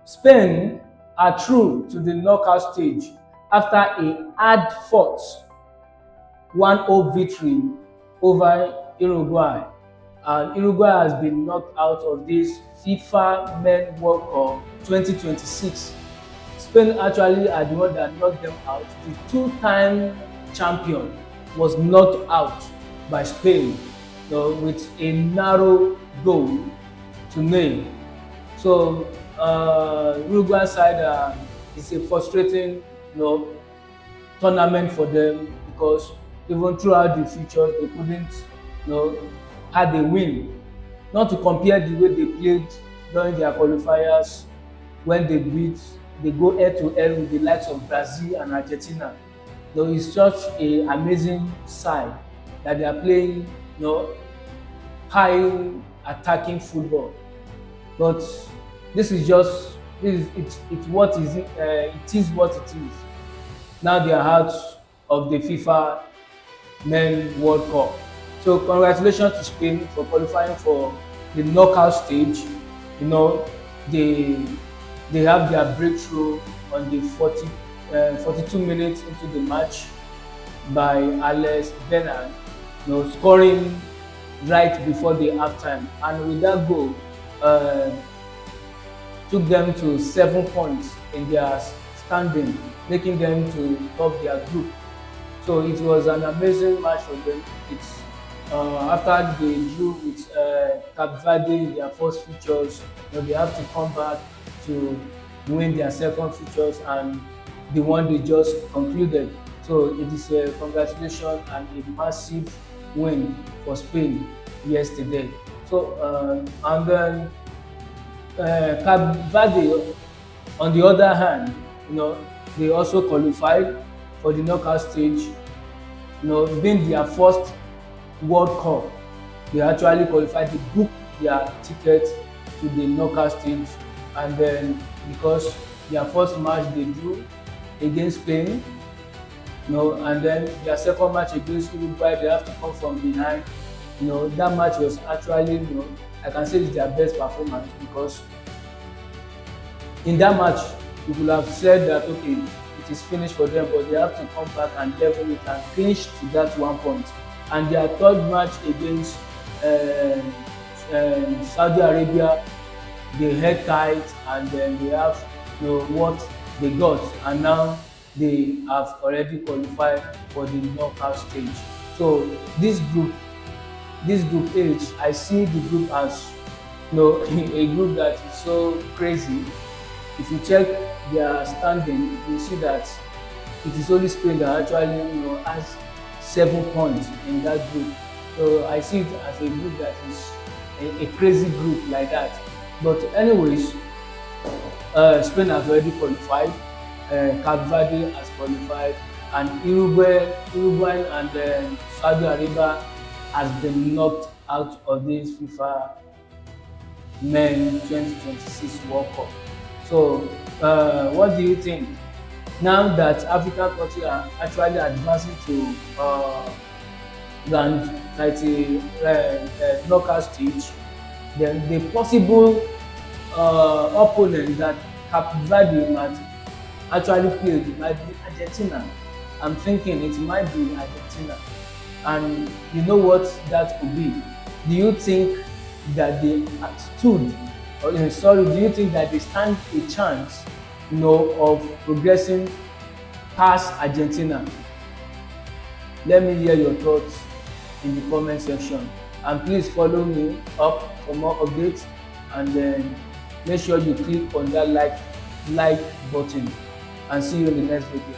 Spain are through to the knockout stage after a hard-fought 1-0 victory over Uruguay. And Uruguay has been knocked out of this FIFA Men World Cup 2026. Spain actually are the one that knocked them out. The two-time champion was knocked out by Spain, with a narrow goal to nil. So Uruguay side is a frustrating, tournament for them, because even throughout the future they couldn't, had a win. Not to compare the way they played during their qualifiers, when they go head to head with the likes of Brazil and Argentina. It's such an amazing side that they are playing, high attacking football. But this is just it's what is it? It is what it is. Now they are out of the FIFA Men World Cup. So congratulations to Spain for qualifying for the knockout stage. They they have their breakthrough on the 42 minutes into the match by Alex Bernard, scoring right before the halftime, and with that goal, took them to 7 points in their standing, making them to top their group. So it was an amazing match for them. It's after they drew with Cape Verde in their first features, they have to come back to win their second features and the one they just concluded. So it is a congratulations and a massive win for Spain yesterday. So and then Cape Verde, on the other hand, they also qualified for the knockout stage. Being their first World Cup, they actually qualified. They booked their ticket to the knockout stage, and then because their first match they drew against Spain, and then their second match against Uruguay, they have to come from behind. That match was actually, I can say it's their best performance, because in that match we could have said that okay, it is finished for them, but they have to come back and level it and finish to that 1 point. And their third match against Saudi Arabia, they held tight, and then they have what they got, and now they have already qualified for the knockout stage. So this group H, I see the group as a group that is so crazy. If you check their standing, you see that it is only Spain that actually has 7 points in that group. So I see it as a group that is a crazy group like that. But anyways, Spain has already qualified, Cape Verde has qualified, and Uruguay and Saudi Arabia has been knocked out of this FIFA Men 2026 World Cup. So what do you think? Now that African countries are actually advancing to round 30 knockout stage, then the possible opponent that Cape Verde might actually play might be Argentina. I'm thinking it might be Argentina. And you know what that could be? Do you think that they do you think that they stand a chance, of progressing past Argentina? Let me hear your thoughts in the comment section, and please follow me up for more updates, and then make sure you click on that like button, and see you in the next video.